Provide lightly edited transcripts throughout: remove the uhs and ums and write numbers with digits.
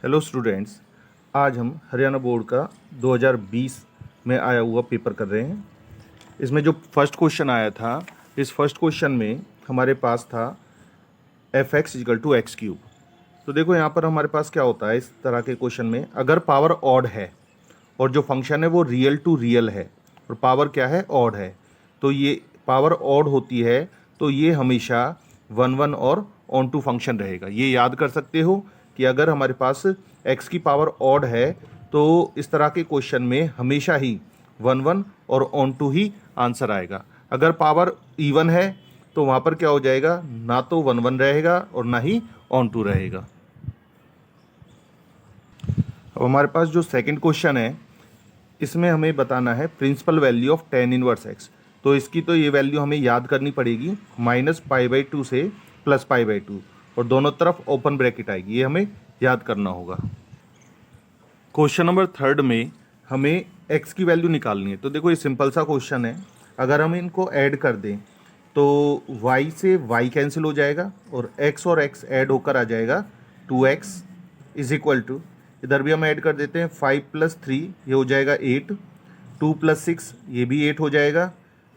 Hello students, आज हम Haryana board का 2020 में आया हुआ पेपर कर रहे हैं। इसमें जो फर्स्ट क्वेश्चन आया था, इस फर्स्ट क्वेश्चन में हमारे पास था f x equal to x cube. तो देखो यहाँ पर हमारे पास क्या होता है इस तरह के क्वेश्चन में, अगर पावर ऑड है और जो फंक्शन है वो रियल टू रियल है और पावर क्या है, ऑड है, तो ये पावर ऑड होती है तो ये हमेशा 1 1 और ऑन टू फंक्शन रहेगा। ये याद कर सकते हो कि अगर हमारे पास x की पावर ऑड है तो इस तरह के क्वेश्चन में हमेशा ही 1 1 और ऑन टू ही आंसर आएगा। अगर पावर इवन है तो वहाँ पर क्या हो जाएगा, ना तो 1 1 रहेगा और ना ही ऑन टू रहेगा। अब हमारे पास जो सेकंड क्वेश्चन है, इसमें हमें बताना है principal value of tan inverse x। तो इसकी तो ये वैल्यू हमें याद करनी पड़ेगी, -π/2 से +π/2 और दोनों तरफ ओपन ब्रैकेट आएगी, ये हमें याद करना होगा। क्वेश्चन नंबर थर्ड में हमें x की वैल्यू निकालनी है। तो देखो ये सिंपल सा क्वेश्चन है, अगर हम इनको ऐड कर दें तो y से y कैंसिल हो जाएगा और x ऐड होकर आ जाएगा 2x इज इक्वल टू, इधर भी हम ऐड कर देते हैं 5 + 3 ये हो जाएगा 8, 2 + 6 ये भी 8 हो जाएगा,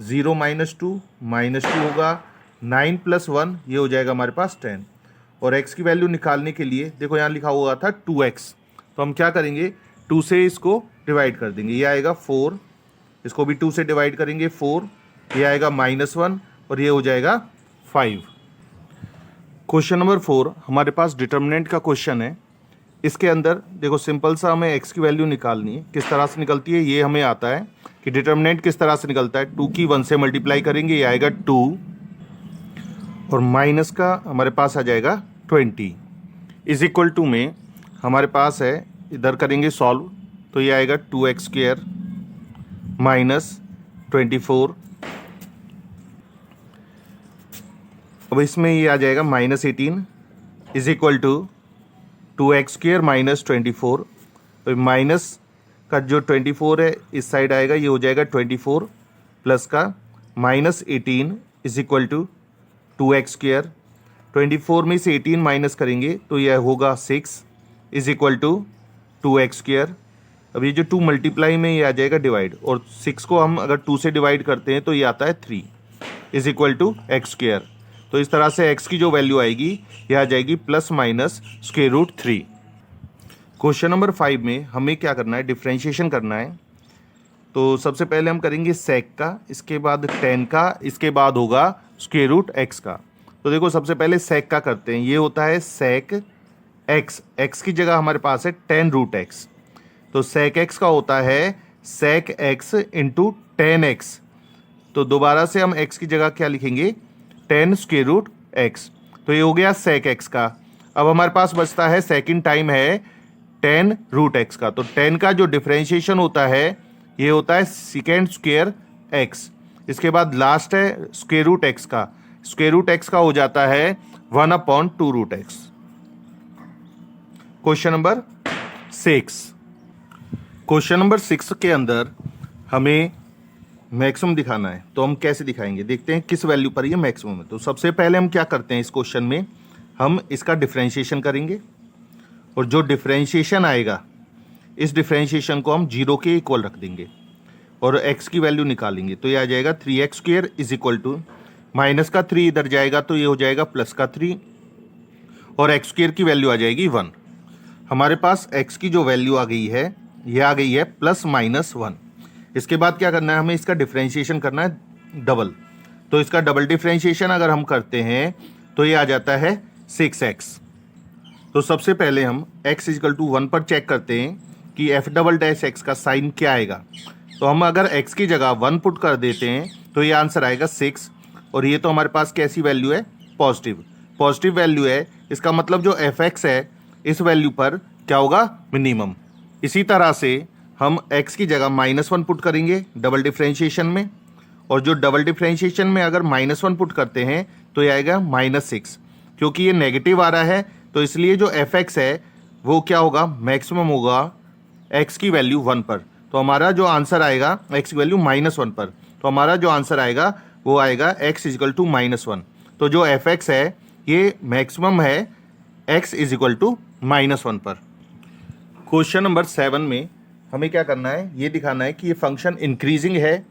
0 - 2 -2 होगा, 9 + 1 ये हो जाएगा हमारे पास 10। और x की वैल्यू निकालने के लिए देखो यहाँ लिखा हुआ था 2x, तो हम क्या करेंगे, 2 से इसको डिवाइड कर देंगे, ये आएगा 4, इसको भी 2 से डिवाइड करेंगे 4, ये आएगा -1 और ये हो जाएगा 5। क्वेश्चन नंबर 4 हमारे पास डिटर्मिनेंट का क्वेश्चन है। इसके अंदर देखो सिंपल सा हमें x की वैल्यू निकालनी है। किस तरह से निकलती है ये हमें आता है कि डिटर्मिनेंट किस तरह से निकलता है, 2 की 1 से मल्टीप्लाई करेंगे, ये आएगा 2 और माइनस का हमारे पास आ जाएगा 20 इज इक्वल टू में हमारे पास है, इधर करेंगे सॉल्व तो ये आएगा 2x² -24। अब इसमें ये आ जाएगा -18 इज इक्वल टू 2x² -24। तो माइनस का जो 24 है इस साइड आएगा, ये हो जाएगा 24 प्लस का -18 इज इक्वल टू 2x²। 24 में से 18 माइनस करेंगे तो यह होगा 6 इज इक्वल टू 2x²। अब ये जो 2 मल्टीप्लाई में ये आ जाएगा डिवाइड, और 6 को हम अगर 2 से डिवाइड करते हैं तो ये आता है 3 इज इक्वल टू x²। तो इस तरह से x की जो वैल्यू आएगी ये आ जाएगी ±√3। क्वेश्चन नंबर 5 में हमें क्या करना है, डिफ्रेंशिएशन करना है। तो सबसे पहले हम करेंगे सेक का, इसके बाद tan का, इसके बाद होगा √x का। तो देखो सबसे पहले सेक का करते हैं, ये होता है सेक x, x की जगह हमारे पास है tan√x, तो सेक x का होता है सेक x इंटू tan x। तो दोबारा से हम x की जगह क्या लिखेंगे, tan√x। तो ये हो गया सेक x का। अब हमारे पास बचता है सेकंड टाइम है tan√x का। तो tan का जो डिफरेंशिएशन होता है ये होता है sec² x। इसके बाद लास्ट है √x का, √x का हो जाता है 1/2√x। Question number 6, question number 6 के अंदर हमें मैक्सिमम दिखाना है। तो हम कैसे दिखाएंगे, देखते हैं किस वैल्यू पर ये मैक्सिमम है। तो सबसे पहले हम क्या करते हैं, इस क्वेश्चन में हम इसका डिफरेंशिएशन करेंगे और जो डिफरेंशिएशन आएगा इस डिफरेंशिएशन को हम 0 के इक्वल रख देंगे और x की वैल्यू निकालेंगे। तो ये आ जाएगा 3x² is equal to, minus का 3 इधर जाएगा तो ये हो जाएगा प्लस का 3 और x² की वैल्यू आ जाएगी 1। हमारे पास x की जो वैल्यू आ गई है ये आ गई है +-1। इसके बाद क्या करना है, हमें इसका डिफरेंशिएशन करना है डबल। तो इसका डबल डिफरेंशिएशन अगर हम करते हैं तो ये आ जाता है 6x। तो सबसे पहले हम x = 1 पर चेक करते हैं कि f"x का साइन क्या आएगा। तो हम अगर x की जगह 1 पुट कर देते हैं तो ये आंसर आएगा 6, और ये तो हमारे पास कैसी वैल्यू है, पॉजिटिव वैल्यू है। इसका मतलब जो fx है इस वैल्यू पर क्या होगा, मिनिमम। इसी तरह से हम x की जगह -1 पुट करेंगे डबल डिफरेंशिएशन में, और जो डबल डिफरेंशिएशन में अगर -1 पुट करते हैं तो ये आएगा -6। क्योंकि ये नेगेटिव आ रहा है तो इसलिए जो fx है वो क्या होगा, मैक्सिमम होगा x की वैल्यू 1 पर। तो हमारा जो आंसर आएगा x की वैल्यू -1 पर, तो हमारा जो आंसर आएगा वो आएगा x = -1। तो जो fx है ये मैक्सिमम है x = -1 पर। क्वेश्चन नंबर 7 में हमें क्या करना है, ये दिखाना है कि ये फंक्शन इंक्रीजिंग है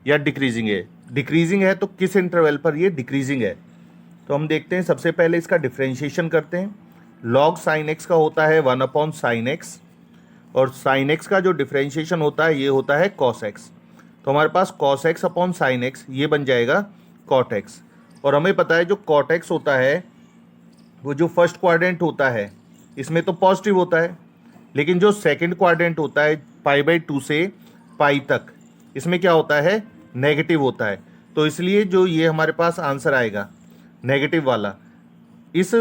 या डिक्रीजिंग है। डिक्रीजिंग है तो किस इंटरवल पर ये डिक्रीजिंग है। तो हम देखते हैं, सबसे पहले इसका डिफरेंशिएशन करते हैं। लॉग साइन एक्स का होता है 1/sin x, और साइन एक्स का जो डिफरेंशिएशन होता है ये होता है कॉस एक्स। तो हमारे पास cos X upon sine X ये बन जाएगा कॉट एक्स। और हमें पता है जो कॉट एक्स होता है वो जो फर्स्ट क्वाड्रेंट होता है इसमें तो पॉजिटिव होता है, लेकिन जो सेकंड क्वाड्रेंट होता है π/2 से पाई तक इसमें क्या होता है, नेगेटिव होता है। तो इसलिए जो ये हमारे पास आंसर आएगा नेगेटिव वाला, इस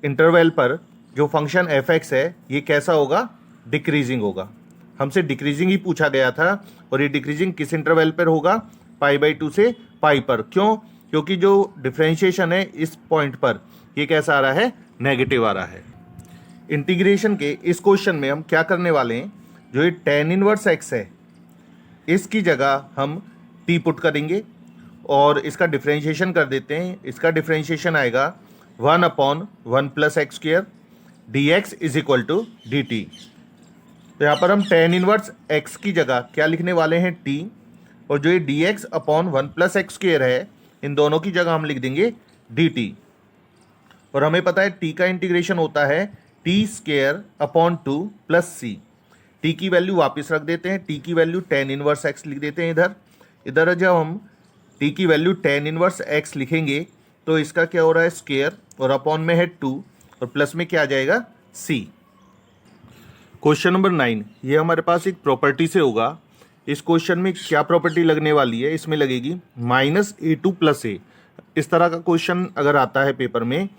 इंटरवल पर जो फंक्शन f(x) है ये कैसा होगा, डिक्रीजिंग होगा। हमसे डिक्रीजिंग ही पूछा गया था, और ये डिक्रीजिंग किस इंटरवल पर होगा, π/2 से पाई पर। क्यों, क्योंकि जो डिफरेंशिएशन है इस पॉइंट पर ये कैसा आ रहा है, नेगेटिव आ रहा है। इंटीग्रेशन के इस क्वेश्चन में हम क्या करने वाले हैं, जो ये tan इनवर्स x है इसकी जगह हम t पुट करेंगे और इसका डिफरेंशिएशन कर देते हैं। इसका डिफरेंशिएशन आएगा 1/1 + x² dx = dt। तो यहाँ पर हम tan इनवर्स x की जगह क्या लिखने वाले हैं, t, और जो ये dx/1 + x² है इन दोनों की जगह हम लिख देंगे dt। और हमें पता है t का इंटीग्रेशन होता है t²/2 + c। t की वैल्यू वापस रख देते हैं, t की वैल्यू tan इनवर्स x लिख देते हैं इधर जब हम t की वैल्यू tan इनवर्स x लिखेंगे तो इसका क्या हो रहा है, स्क्वायर, और अपॉन में है 2 और प्लस में क्या आ जाएगा, c। क्वेश्चन नंबर 9 ये हमारे पास एक प्रॉपर्टी से होगा। इस क्वेश्चन में क्या प्रॉपर्टी लगने वाली है, इसमें लगेगी -a2 + a। इस तरह का क्वेश्चन अगर आता है पेपर में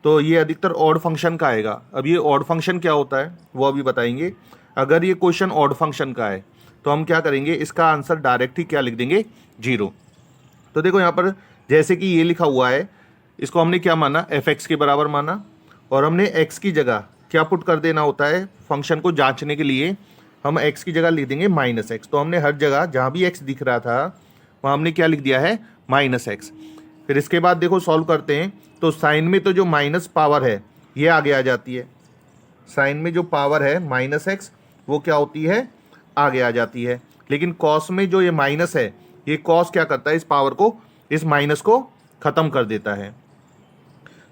तो ये अधिकतर ऑड फंक्शन का आएगा। अब ये ऑड फंक्शन क्या होता है वो अभी बताएंगे। अगर ये क्वेश्चन ऑड फंक्शन का है तो हम क्या करेंगे, इसका आंसर डायरेक्ट ही क्या लिख देंगे, 0। तो देखो यहाँ पर जैसे कि ये लिखा हुआ है, इसको हमने क्या माना, f(x) के बराबर माना, और हमने x की जगह क्या पुट कर देना होता है, फंक्शन को जांचने के लिए हम x की जगह लिख देंगे -x। तो हमने हर जगह जहाँ भी x दिख रहा था वहाँ हमने क्या लिख दिया है, -x। फिर इसके बाद देखो सॉल्व करते हैं, तो साइन में तो जो माइनस पावर है ये आगे आ जाती है। साइन में जो पावर है -x वो क्या होती है, आगे आ जाती है। लेकिन कॉस में जो ये माइनस है ये कॉस क्या करता है, इस पावर को, इस माइनस को ख़त्म कर देता है।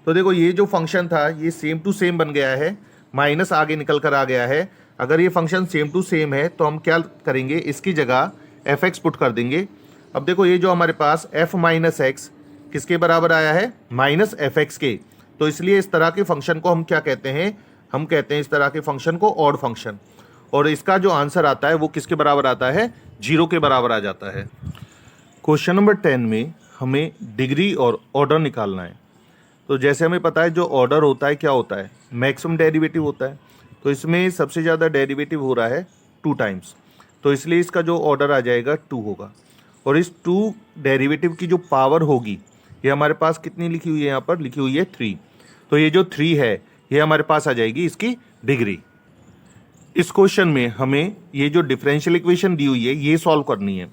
तो देखो ये जो फंक्शन था ये सेम टू सेम बन गया है, माइनस आगे निकल कर आ गया है। अगर ये फंक्शन सेम टू सेम है तो हम क्या करेंगे, इसकी जगह f(x) पुट कर देंगे। अब देखो ये जो हमारे पास f - x किसके बराबर आया है, -f(x) के। तो इसलिए इस तरह के फंक्शन को हम क्या कहते हैं, हम कहते हैं इस तरह के फंक्शन को ऑड फंक्शन। और इसका जो आंसर आता है वो किसके बराबर आता है, 0 के बराबर आ जाता है। क्वेश्चन नंबर 10 में हमें डिग्री और ऑर्डर निकालना है। तो जैसे हमें पता है जो ऑर्डर होता है क्या होता है, मैक्सिमम डेरिवेटिव होता है। तो इसमें सबसे ज़्यादा डेरिवेटिव हो रहा है 2 टाइम्स, तो इसलिए इसका जो ऑर्डर आ जाएगा 2 होगा। और इस 2 डेरिवेटिव की जो पावर होगी ये हमारे पास कितनी लिखी हुई है, यहाँ पर लिखी हुई है 3। तो ये जो 3 है ये हमारे पास आ जाएगी इसकी डिग्री। इस क्वेश्चन में हमें ये जो डिफरेंशियल इक्वेशन दी हुई है ये सॉल्व करनी है।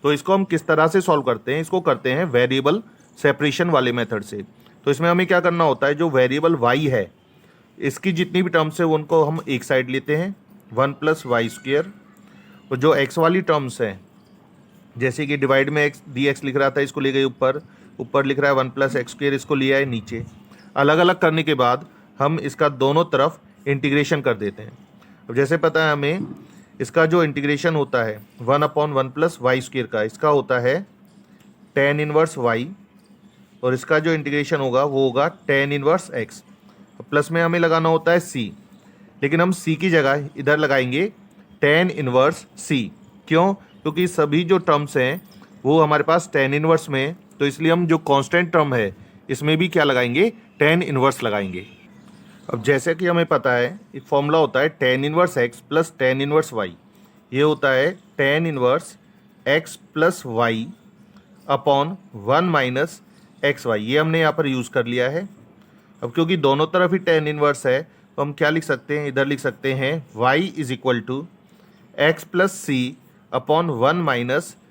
तो इसको हम किस तरह से सॉल्व करते हैं, इसको करते हैं वेरिएबल सेपरेशन वाले मेथड से। तो इसमें हमें क्या करना होता है, जो वेरिएबल y है इसकी जितनी भी टर्म्स है उनको हम एक साइड लेते हैं, 1 + y²। और जो x वाली टर्म्स हैं, जैसे कि डिवाइड में x dx लिख रहा था इसको ले गए ऊपर, ऊपर लिख रहा है 1 + x² इसको लिया है नीचे। अलग अलग करने के बाद हम इसका दोनों तरफ इंटीग्रेशन कर देते हैं। अब जैसे पता है हमें इसका जो इंटीग्रेशन होता है 1/1 + y² का, इसका होता है tan इनवर्स y, और इसका जो इंटीग्रेशन होगा वो होगा tan इनवर्स x। प्लस में हमें लगाना होता है c, लेकिन हम c की जगह इधर लगाएंगे tan इनवर्स c। क्यों, क्योंकि सभी जो टर्म्स हैं वो हमारे पास tan इनवर्स में, तो इसलिए हम जो कांस्टेंट टर्म है इसमें भी क्या लगाएंगे, tan इनवर्स लगाएंगे। अब जैसे कि हमें पता है एक फॉर्मूला होता है tan inverse x + tan inverse y। ये होता है tan inverse x + y upon 1 - xy। ये हमने यहाँ पर यूज़ कर लिया है। अब क्योंकि दोनों तरफ ही tan इनवर्स है तो हम क्या लिख सकते हैं, इधर लिख सकते हैं y = x + c upon 1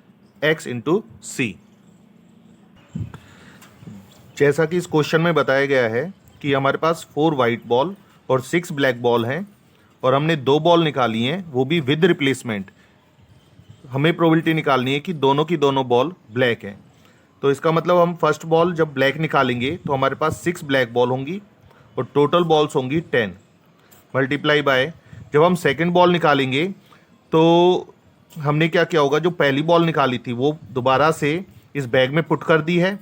- x × c। जैसा कि इस क्वेश्चन में बताया गया है कि हमारे पास 4 वाइट बॉल और 6 ब्लैक बॉल हैं, और हमने 2 बॉल निकाली हैं, वो भी विद रिप्लेसमेंट, हमें प्रोबेबिलिटी निकालनी है कि दोनों की दोनों बॉल ब्लैक हैं। तो इसका मतलब हम फर्स्ट बॉल जब ब्लैक निकालेंगे तो हमारे पास 6 ब्लैक बॉल होंगी और टोटल बॉल्स होंगी 10 मल्टीप्लाई बाय, जब हम सेकंड बॉल निकालेंगे तो हमने क्या किया होगा, जो पहली बॉल निकाली थी वो दोबारा से इस बैग में पुट कर दी है।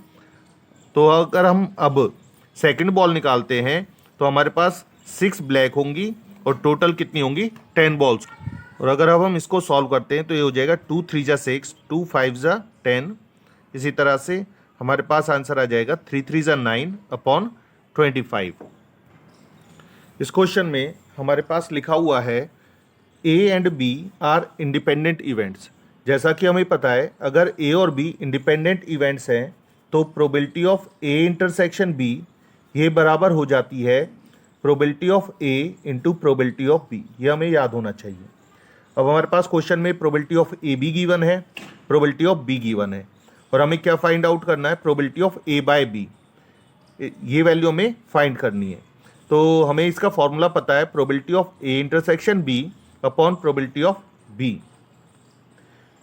तो अगर हम अब सेकंड बॉल निकालते हैं तो हमारे पास 6 ब्लैक होंगी और टोटल कितनी होंगी 10 बॉल्स। और अगर अब हम इसको सॉल्व करते हैं तो ये हो जाएगा 2 3 जा 6, 2 5 जा 10, इसी तरह से हमारे पास आंसर आ जाएगा 3 3 जा 9 अपॉन 25। इस क्वेश्चन में हमारे पास लिखा हुआ है A and B are independent events. जैसा कि हमें पता है अगर ए और बी इंडिपेंडेंट इवेंट्स हैं तो probability of A intersection B ये बराबर हो जाती है probability of A into probability of B. ये हमें याद होना चाहिए। अब हमारे पास क्वेश्चन में probability of A B given है, प्रोबेबिलिटी ऑफ बी गिवन है, और हमें क्या फाइंड आउट करना है, probability of A by B, ये वैल्यू हमें फाइंड करनी है। तो हमें इसका फॉर्मूला पता है probability of A intersection B upon probability of B.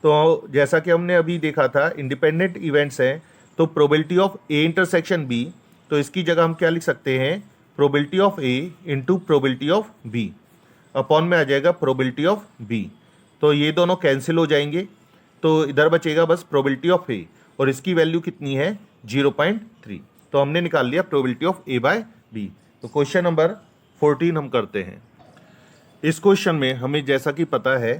तो जैसा कि हमने अभी देखा था इंडिपेंडेंट इवेंट्स हैं तो probability of A intersection B, तो इसकी जगह हम क्या लिख सकते हैं, probability of A into probability of B, upon में आ जाएगा प्रोबेबिलिटी ऑफ बी। तो ये दोनों कैंसिल हो जाएंगे, तो इधर बचेगा बस प्रोबेबिलिटी ऑफ ए, और इसकी वैल्यू कितनी है 0.3। तो हमने निकाल लिया probability of A by B. तो क्वेश्चन नंबर 14 हम करते हैं। इस क्वेश्चन में हमें जैसा कि पता है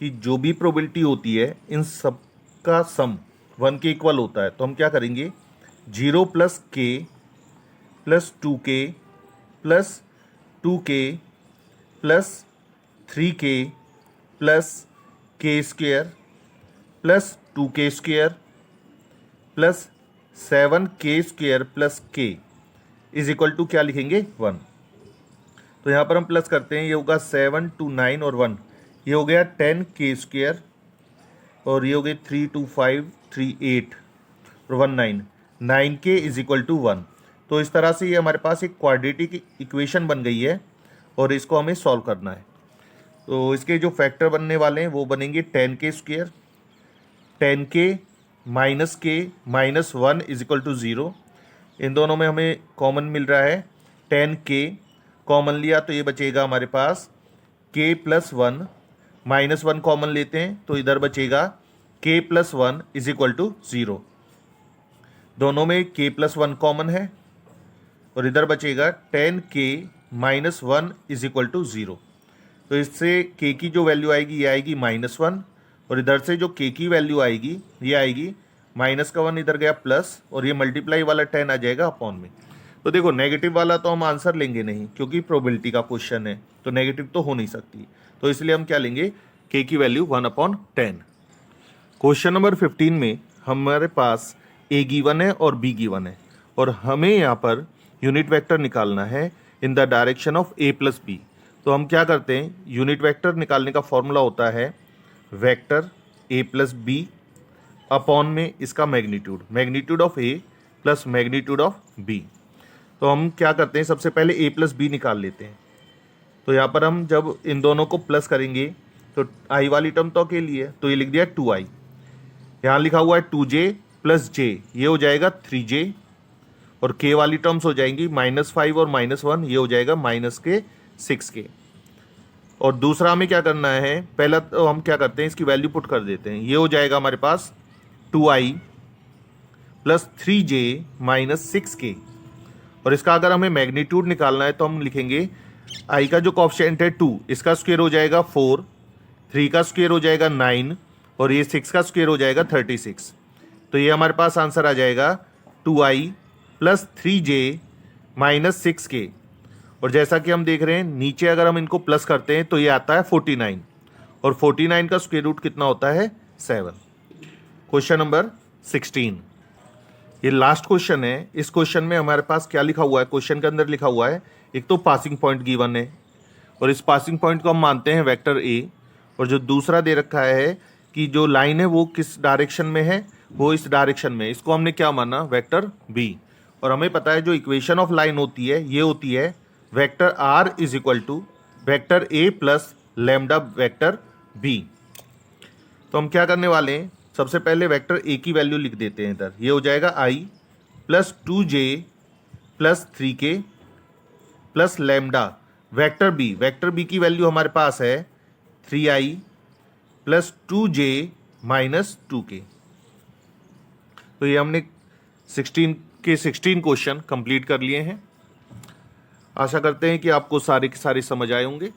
कि जो भी प्रोबेबिलिटी होती है इन सब का सम 1 के इक्वल होता है। तो हम क्या करेंगे, 0 plus k plus 2k plus 2k plus 3k plus k square plus 2k square plus 7k square plus k is equal to क्या लिखेंगे 1। तो यहाँ पर हम प्लस करते हैं, ये होगा 7 2 9 और 1, ये हो गया 10k स्क्वेयर, और ये हो गए 3 2 5 3 8 और 1 9, 9k इज इक्वल टू 1। तो इस तरह से ये हमारे पास एक क्वाड्रेटिक इक्वेशन बन गई है और इसको हमें सॉल्व करना है। तो इसके जो फैक्टर बनने वाले हैं वो बनेंगे 10k square, 10k minus k minus 1 is equal to 0। इन दोनों में हमें कॉमन मिल रहा है 10k, कॉमन लिया तो ये बचेगा हमारे पास k प्लस 1, माइनस 1 कॉमन लेते हैं तो इधर बचेगा k plus 1 is equal to 0। दोनों में k प्लस 1 कॉमन है और इधर बचेगा 10k minus 1 is equal to 0। तो इससे k की जो वैल्यू आएगी ये आएगी -1, और इधर से जो k की वैल्यू आएगी ये आएगी माइनस का 1 इधर गया प्लस, और ये मल्टीप्लाई वाला 10 आ जाएगा अपॉन में। तो देखो नेगेटिव वाला तो हम आंसर लेंगे नहीं क्योंकि प्रोबेबिलिटी का क्वेश्चन है तो नेगेटिव तो हो नहीं सकती, तो इसलिए हम क्या लेंगे, k की वैल्यू 1/10। क्वेश्चन नंबर 15 में हमारे पास a गिवन है और b गिवन है, और हमें यहाँ पर यूनिट वेक्टर निकालना है in the direction of a plus B. तो हम क्या करते हैं, यूनिट वेक्टर निकालने का फॉर्मूला होता है vector a plus B upon में इसका magnitude, magnitude of a plus magnitude of b। तो हम क्या करते हैं, सबसे पहले a प्लस बी निकाल लेते हैं। तो यहाँ पर हम जब इन दोनों को प्लस करेंगे तो i वाली टर्म तो अकेली है तो ये लिख दिया 2i, यहाँ लिखा हुआ है 2j प्लस j, ये हो जाएगा 3j, और k वाली टर्म्स हो जाएंगी -5 और -1, ये हो जाएगा -6k। और दूसरा हमें क्या करना है, पहला तो हम क्या करते हैं इसकी वैल्यू पुट कर देते हैं, ये हो जाएगा हमारे पास 2i plus 3j minus 6k, और इसका अगर हमें मैग्नीट्यूड निकालना है तो हम लिखेंगे i का जो कोएफिशिएंट है 2, इसका स्क्वायर हो जाएगा 4, 3 का स्क्वायर हो जाएगा 9, और ये 6 का स्क्वायर हो जाएगा 36। तो ये हमारे पास आंसर आ जाएगा 2i plus 3j minus 6k। और जैसा कि हम देख रहे हैं नीचे अगर हम इनको प्लस करते हैं तो ये आता है 49, और 49 का स्क्वायर रूट कितना होता है 7। क्वेश्चन नंबर 16, ये लास्ट क्वेश्चन है। इस क्वेश्चन में हमारे पास क्या लिखा हुआ है, क्वेश्चन के अंदर लिखा हुआ है एक तो पासिंग पॉइंट गिवन है, और इस पासिंग पॉइंट को हम मानते हैं वेक्टर a, और जो दूसरा दे रखा है कि जो लाइन है वो किस डायरेक्शन में है, वो इस डायरेक्शन में, इसको हमने क्या माना वेक्टर b। और हमें पता है जो इक्वेशन ऑफ लाइन होती है ये होती है vector r is equal to vector A plus lambda vector B. तो हम क्या करने वाले हैं, सबसे पहले वेक्टर ए की वैल्यू लिख देते हैं इधर। ये हो जाएगा i plus 2j plus 3k plus lambda vector B की वैल्यू हमारे पास है 3i plus 2j minus 2k। तो ये हमने 16 क्वेश्चन कंप्लीट कर लिए हैं। आशा करते हैं कि आपको सारे के सारे समझ आए होंगे।